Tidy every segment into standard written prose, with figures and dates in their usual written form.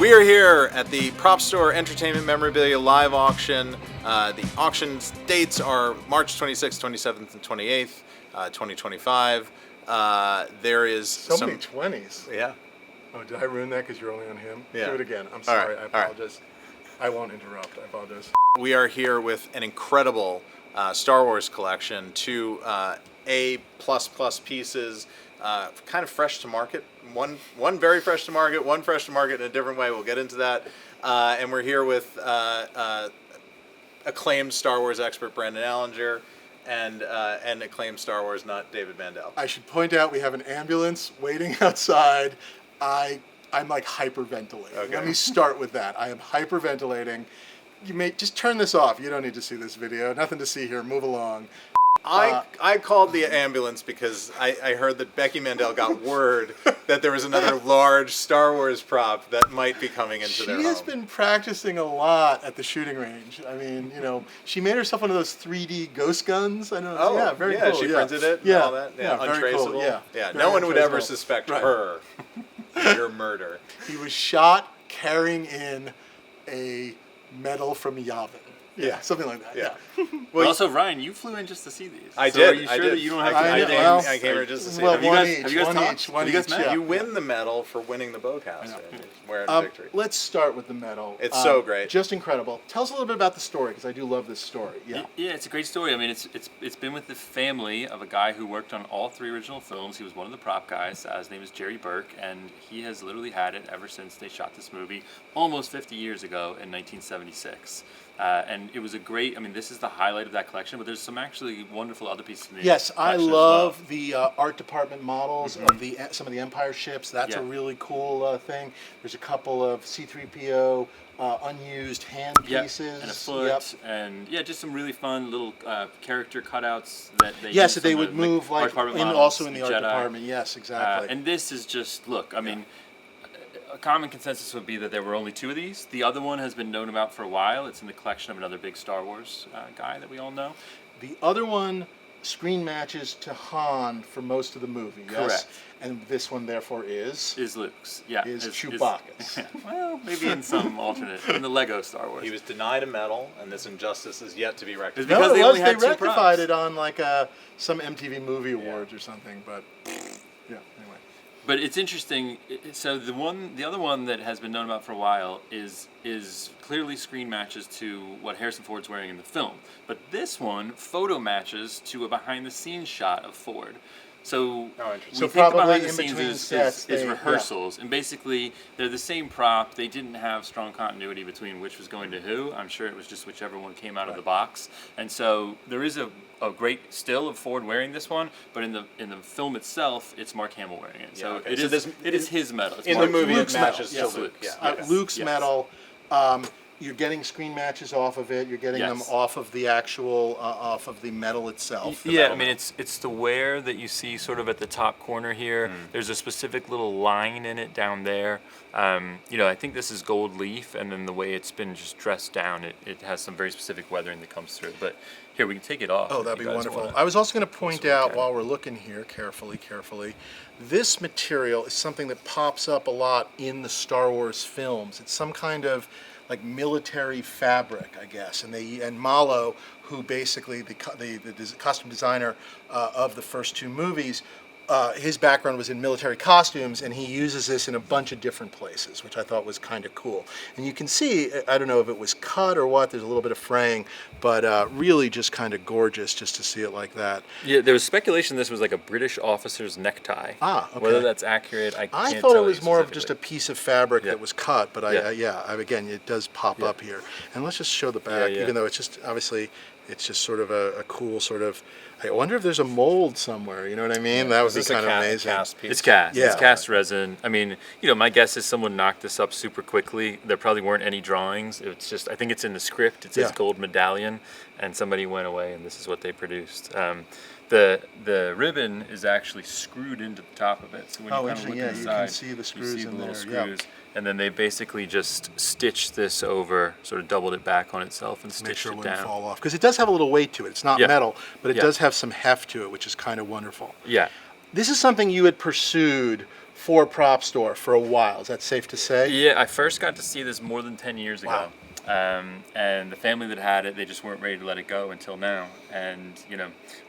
We are here at the Propstore Entertainment Memorabilia Live Auction. The auction dates are March 26th, 27th, and 28th, 2025. There is so many 20s. Yeah. Oh, did I ruin that because you're only on him? Yeah. Do it again. I'm sorry. Right. I apologize. I won't interrupt. I apologize. We are here with an incredible Star Wars collection, two A++ pieces, kind of fresh to market. One very fresh to market, one fresh to market in a different way. We'll get into that. And we're here with acclaimed Star Wars expert Brandon Allinger and acclaimed Star Wars nut David Mandel. I should point out we have an ambulance waiting outside. I'm like hyperventilating. Okay. Let me start with that. I am hyperventilating. You may just turn this off. You don't need to see this video. Nothing to see here. Move along. I called the ambulance because I heard that Becky Mandel got word that there was another large Star Wars prop that might be coming into their home. She has been practicing a lot at the shooting range. I mean, you know, she made herself one of those 3D ghost guns. I know. Oh, yeah, very cool. She printed it and all that? Yeah, very untraceable. cool. Yeah, yeah. Very No one would ever untraceable. suspect Right. her of your murder. He was shot carrying in a medal from Yavin. Yeah, something like that. Yeah. Well, also, Ryan, you flew in just to see these. I so did. Are you sure that you don't have I anything? I came here just to see well, them. one Have each. you guys One talked? each. One Have you guys each. met? Yeah. You win the medal for winning the bowcaster. Wearing victory. Let's start with the medal. It's so great. Just incredible. Tell us a little bit about the story, because I do love this story. Yeah. Yeah, it's a great story. I mean, it's been with the family of a guy who worked on all three original films. He was one of the prop guys. His name is Jerry Burke, and he has literally had it ever since they shot this movie almost 50 years ago in 1976. And it was a great, I mean, this is the highlight of that collection, but there's some actually wonderful other pieces in the Yes, I collection as love well. the art department models of some of the Empire ships. That's a really cool thing. There's a couple of C-3PO unused hand pieces. And a foot, and just some really fun little character cutouts that they Yes, use that they from would the move art like department in, models, also in the art Jedi. department. Yes, exactly. And this is just, look, I mean, a common consensus would be that there were only two of these. The other one has been known about for a while. It's in the collection of another big Star Wars guy that we all know. The other one screen matches to Han for most of the movie. Yes? Correct. And this one, therefore, is Luke's. Yeah. is Chewbacca's. Well, maybe in some alternate, in the Lego Star Wars. He was denied a medal, and this injustice is yet to be rectified. Because they only had two rectified props. it on like some MTV Movie Awards or something, but yeah. Anyway. But it's interesting. So the other one that has been known about for a while is clearly screen matches to what Harrison Ford's wearing in the film. But this one photo matches to a behind-the-scenes shot of Ford. So interesting. So we think probably behind the in scenes between is sets, rehearsals, and basically they're the same prop. They didn't have strong continuity between which was going to who. I'm sure it was just whichever one came out of the box. And so there is a great still of Ford wearing this one, but in the film itself, it's Mark Hamill wearing it. So okay. it is his medal. It's In Mark the movie, Luke's it matches medal. to Yes. Luke. Yeah. Yes. Luke's Yes. medal. You're getting screen matches off of it. You're getting them off of the actual off of the medal itself. Yeah, I mean it's the wear that you see sort of at the top corner here. There's a specific little line in it down there. I think this is gold leaf, and then the way it's been just dressed down, it has some very specific weathering that comes through. But here, we can take it off. Oh, if that'd you be guys wonderful. wanna. I was also going to point we out can. while we're looking here, carefully, this material is something that pops up a lot in the Star Wars films. It's some kind of like military fabric, I guess, and Malo, who basically the costume designer of the first two movies, his background was in military costumes, and he uses this in a bunch of different places, which I thought was kind of cool. And you can see, I don't know if it was cut or what, there's a little bit of fraying, but really just kind of gorgeous just to see it like that. Yeah, there was speculation this was like a British officer's necktie. Ah, okay. Whether that's accurate, I can't thought tell it was you more of just a specifically. piece of fabric that was cut, but again, it does pop Yeah. up here. And let's just show the back, yeah. even though it's just, obviously, it's just sort of a cool sort of, I wonder if there's a mold somewhere, you know what I mean? That would be kind of amazing. Cast piece? It's cast. Yeah. It's cast resin. I mean, my guess is someone knocked this up super quickly. There probably weren't any drawings. It's just, I think it's in the script. It says gold medallion, and somebody went away, and this is what they produced. The ribbon is actually screwed into the top of it. So when you kind of look interesting. Yeah, inside, you can see the screws you see in the little there. screws. And then they basically just stitched this over, sort of doubled it back on itself and To make stitched sure it it wouldn't down. fall off. Because it does have a little weight to it. It's not Yeah. metal, but it Yeah. does have some heft to it, which is kind of wonderful. Yeah. This is something you had pursued for Propstore for a while. Is that safe to say? Yeah, I first got to see this more than 10 years ago. And the family that had it, they just weren't ready to let it go until now. And,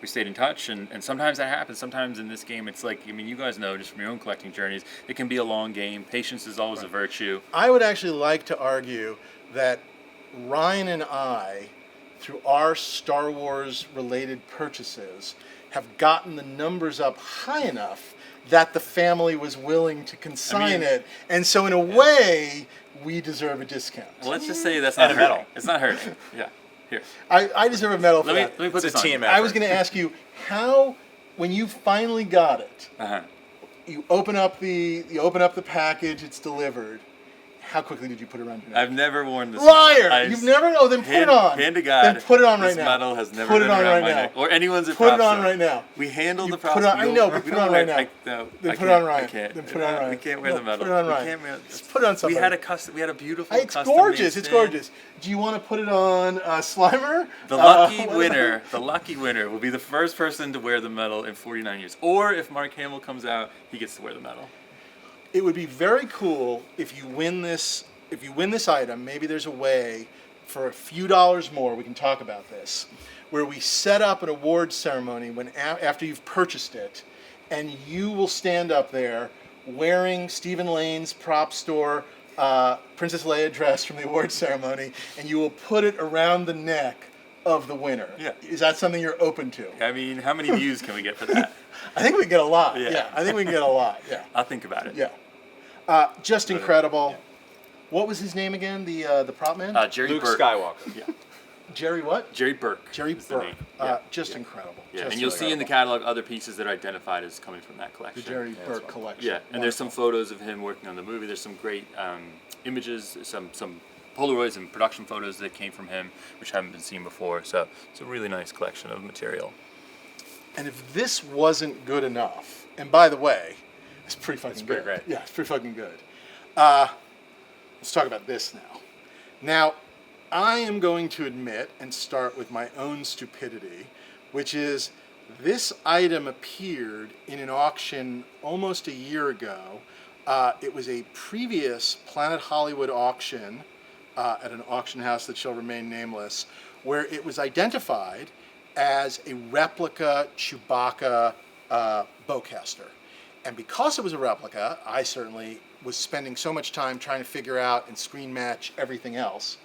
we stayed in touch, and sometimes that happens. Sometimes in this game, it's like, you guys know just from your own collecting journeys, it can be a long game. Patience is always a virtue. I would actually like to argue that Ryan and I, through our Star Wars related purchases, have gotten the numbers up high enough that the family was willing to consign it. And so in a way, we deserve a discount. Well, let's just say that's not hurting. It's not hurting. Yeah. Here. I deserve a medal for that. Let me put this on. Team effort. I was going to ask you, how, when you finally got it, you open up the package, it's delivered. How quickly did you put it around your neck? I've never worn this. Liar! You've never? Oh, then put it on. Hand to God. Then put it on right this now. medal has never put been it on around right my now. neck. Or anyone's at Put it on Propstore. right now. We handled the Put it on, I know, but put it on right now. Then put it on Ryan. I can't. Then put it on Ryan. We can't wear the medal. Put it on We Ryan. can't wear. Just put it on somebody. We had a beautiful. It's custom gorgeous. made It's stand. gorgeous. Do you want to put it on Slimer? The lucky winner. The lucky winner will be the first person to wear the medal in 49 years. Or if Mark Hamill comes out, he gets to wear the medal. It would be very cool if you win this. If you win this item, maybe there's a way for a few dollars more. We can talk about this, where we set up an awards ceremony when after you've purchased it, and you will stand up there wearing Stephen Lane's Propstore Princess Leia dress from the awards ceremony, and you will put it around the neck of the winner. Yeah. Is that something you're open to? How many views can we get for that? I think we can get a lot. Yeah. I think we can get a lot. Yeah. I'll think about it. Yeah. Just incredible. What was his name again? The prop man? Jerry Luke Burke. Skywalker. Yeah. Jerry what? Jerry Burke. Jerry is the Burke. name. Yeah. Just incredible. Yeah, Just and you'll see in the catalog other pieces that are identified as coming from that collection. the Jerry Burke collection. Yeah, and there's some photos of him working on the movie. There's some great images, some Polaroids and production photos that came from him, which haven't been seen before. So it's a really nice collection of material. And if this wasn't good enough, and by the way, it's pretty fucking pretty good. great. Yeah, it's pretty fucking good. Let's talk about this now. Now, I am going to admit and start with my own stupidity, which is this item appeared in an auction almost a year ago. It was a previous Planet Hollywood auction at an auction house that shall remain nameless, where it was identified as a replica Chewbacca bowcaster. And because it was a replica, I certainly was spending so much time trying to figure out and screen match everything else.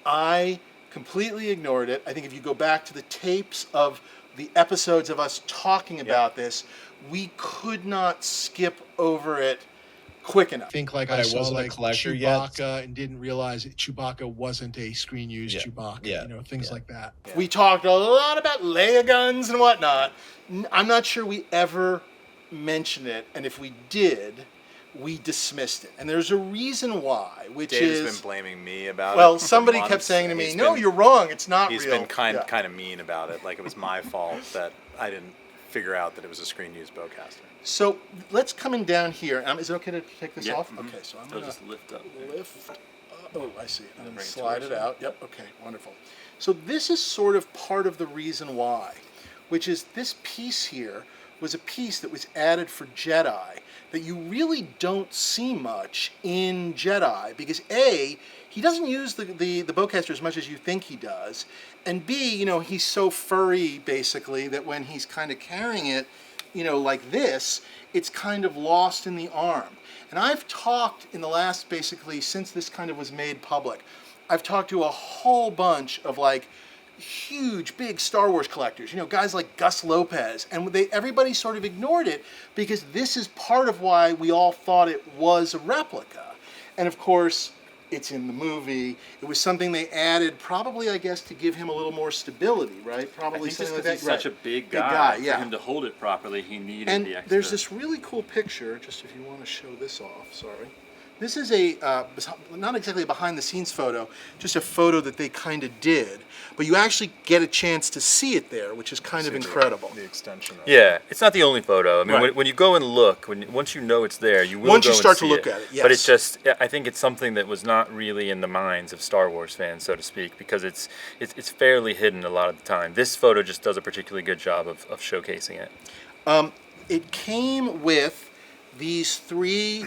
I completely ignored it. I think if you go back to the tapes of the episodes of us talking about this, we could not skip over it quick enough. I think like I saw like Chewbacca and didn't realize that Chewbacca wasn't a screen used Chewbacca. Yeah. You know, things like that. Yeah. We talked a lot about Leia guns and whatnot. I'm not sure we ever mentioned it, and if we did, we dismissed it. And there's a reason why, which Dave's is been blaming me about it. well, for somebody kept months, saying to and me, he's "No, been- you're wrong. It's not He's real." been kind Yeah. of mean about it, like it was my fault that I didn't figure out that it was a screen used bowcaster. So let's come in down here. Is it okay to take this Yeah. off? Mhm. Okay, so I'm I'll going just lift up. to lift. Oh, I see. And then bring it slide towards it you. out. Yep. Okay. Wonderful. So this is sort of part of the reason why, which is this piece here was a piece that was added for Jedi that you really don't see much in Jedi because A, he doesn't use the bowcaster as much as you think he does, and B, you know, he's so furry basically that when he's kind of carrying it, you know, like this, it's kind of lost in the arm. And I've talked in the last, basically, since this kind of was made public, I've talked to a whole bunch of like huge, big Star Wars collectors, you know, guys like Gus Lopez, and everybody sort of ignored it because this is part of why we all thought it was a replica. And of course, it's in the movie. It was something they added, probably, I guess, to give him a little more stability, right? Probably I think just something like because that. he's such Right. a big Big guy, guy, for yeah. him to hold it properly, he needed And the extra. there's this really cool picture, just if you want to show this off, sorry. This is a, not exactly a behind the scenes photo, just a photo that they kind of did. But you actually get a chance to see it there, which is kind of incredible. The extension of it. Yeah, it's not the only photo. I mean, Right. when you go and look, once you know it's there, you will Once you go and start to see look at it, But it's yes. just, I think it's something that was not really in the minds of Star Wars fans, so to speak, because it's fairly hidden a lot of the time. This photo just does a particularly good job of showcasing it. It came with these 3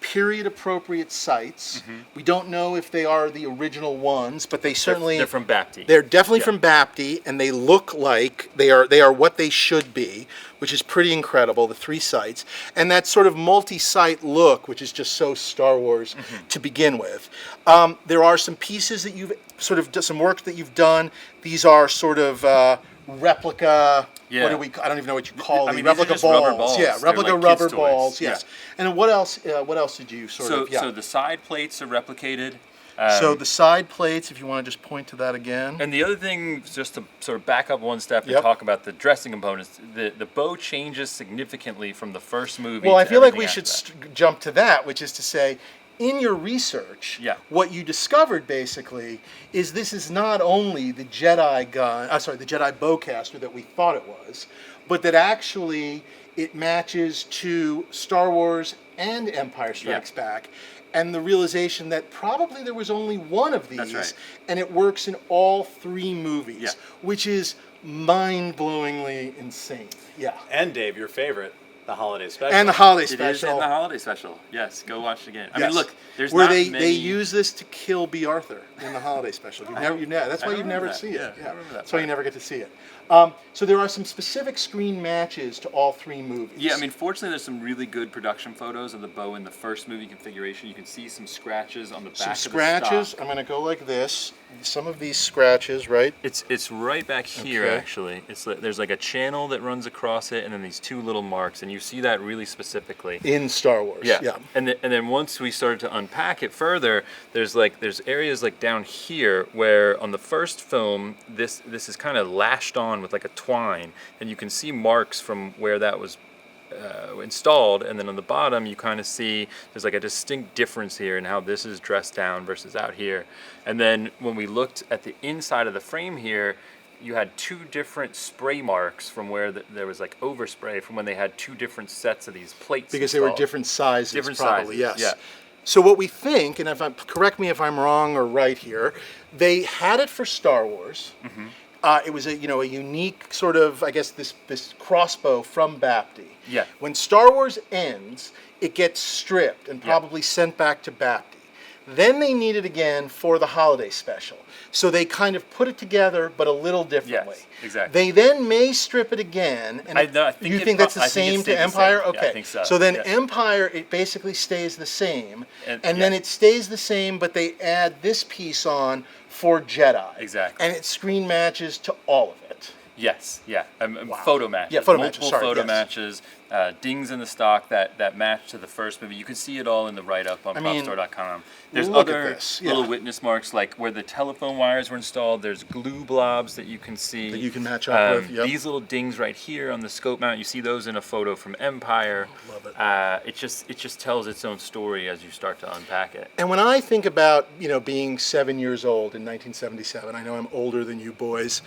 period-appropriate sites. We don't know if they are the original ones, but they certainly They're from Bapti. They're definitely Yeah. from Bapti, and they look like they are what they should be, which is pretty incredible. The 3 sites, and that sort of multi-site look, which is just so Star Wars to begin with. There are some pieces that you've sort of some work that you've done. These are sort of replica. Yeah. What do we? I don't even know what you call them. these are Replica just rubber balls. Yeah, They're replica like rubber kids' toys. balls. Yes. Yeah. And what else? What else did you sort of? Yeah. So the side plates are replicated. So the side plates, if you want to just point to that again. And the other thing, just to sort of back up one step and Yep. talk about the dressing components, the bow changes significantly from the first movie. Well, I to feel like everything we after should that. jump to that, which is to say, in your research, Yeah. what you discovered basically is this is not only the Jedi gun, the Jedi bowcaster that we thought it was, but that actually it matches to Star Wars and Empire Strikes Back, and the realization that probably there was only one of these, That's right. and it works in all 3 movies, Yeah. which is mind-blowingly insane. Yeah. And Dave, your favorite, the holiday special. And the holiday It is in special. the holiday special. Yes, go watch it again. I Yes. mean, look, there's where not they many. they use this to kill B. Arthur in the holiday special. That's I why you remember never that. see it. Yeah, I remember that That's why you part. never get to see it. So there are some specific screen matches to all 3 movies. Yeah, I mean, fortunately, there's some really good production photos of the bow in the first movie configuration. You can see some scratches on the back some of the scratches. stock. I'm going to go like this. Some of these scratches, right? It's right back here, Okay. actually. There's like a channel that runs across it, and then these 2 little marks, and you see that really specifically. In Star Wars. Yeah. And then once we started to unpack it further, there's areas like down here where on the first film this is kind of lashed on with like a twine, and you can see marks from where that was installed, and then on the bottom you kind of see there's like a distinct difference here in how this is dressed down versus out here. And then when we looked at the inside of the frame here, you had 2 different spray marks from where there was like overspray from when they had 2 different sets of these plates Because they were installed. different sizes, Different probably. sizes, Yes. yeah. So what we think, and correct me if I'm wrong or right here, they had it for Star Wars. Mm-hmm. It was a unique sort of, I guess, this crossbow from Bapti. Yeah. When Star Wars ends, it gets stripped and probably sent back to Bapti. Then they need it again for the holiday special. So they kind of put it together, but a little differently. Yes, exactly. They then may strip it again. And I think you it think that's the I think it same stayed to the Empire? same. Okay. Yeah, I think so. So then Yeah. Empire, it basically stays the same. And- Then yeah. it stays the same, but they add this piece on for Jedi. Exactly. And it screen matches to all of it. Yes, yeah. Photo matches. Yeah, photo Multiple matches, sorry, photo yes. matches, dings in the stock that match to the first movie. You can see it all in the write-up on mean, Propstore.com. There's look at other this, yeah. little witness marks, like where the telephone wires were installed. There's glue blobs that you can see. That you can match up with, yep. These little dings right here on the scope mount, you see those in a photo from Empire. Love it. It just tells its own story as you start to unpack it. And when I think about, being 7 years old in 1977, I know I'm older than you boys,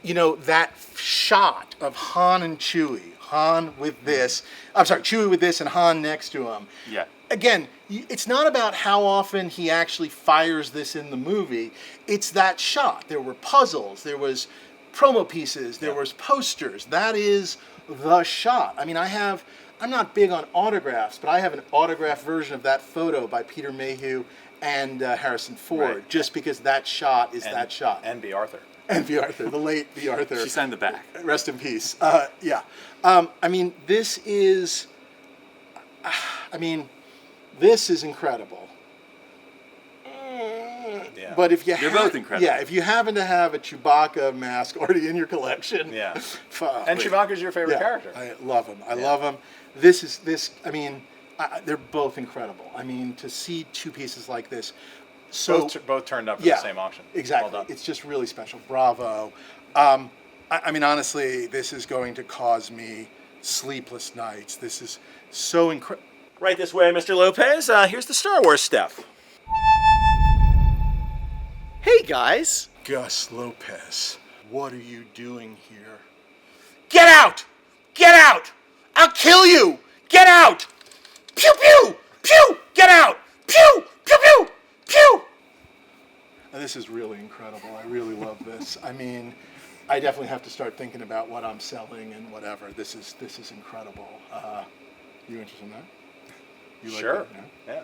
that shot of Han and Chewie, Chewie with this and Han next to him. Yeah. Again, it's not about how often he actually fires this in the movie. It's that shot. There were puzzles, there was promo pieces, there was posters. That is the shot. I mean, I'm not big on autographs, but I have an autographed version of that photo by Peter Mayhew and Harrison Ford, Right. just because that shot is that shot. And B. Arthur. And B. Arthur, the late B. Arthur. She signed the back. Rest in peace. Yeah. This is. This is incredible. Yeah. But if you They're both incredible. Yeah, if you happen to have a Chewbacca mask already in your collection. Yeah. And Chewbacca's your favorite character. I love him. I Yeah. love him. They're both incredible. To see 2 pieces like this. So both turned up for the same auction. Exactly. Well done. It's just really special. Bravo. Honestly, this is going to cause me sleepless nights. This is so incredible. Right this way, Mr. Lopez. Here's the Star Wars stuff. Hey, guys. Gus Lopez, what are you doing here? Get out! Get out! I'll kill you! Get out! Pew, pew! Pew! Get out! Pew! Pew, pew! Pew! This is really incredible. I really love this. I definitely have to start thinking about what I'm selling and whatever. This is incredible. You interested in that? You like Sure. that? Yeah? Yeah.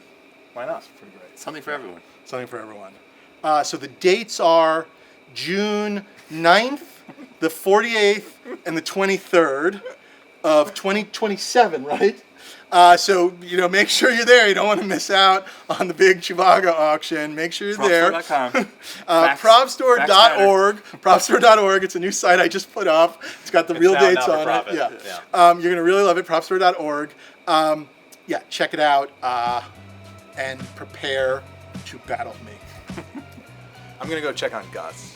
Why not? Pretty great. Something for everyone. Something for everyone. So the dates are June 9th, the 48th, and the 23rd of 2027, right? So, make sure you're there. You don't want to miss out on the big Chewbacca auction. Make sure you're there. Propstore.com. Propstore.org. Propstore.org. It's a new site I just put up. It's got the real now dates not on for it. profit. Yeah. You're going to really love it. Propstore.org. Yeah, check it out and prepare to battle me. I'm gonna go check on Gus.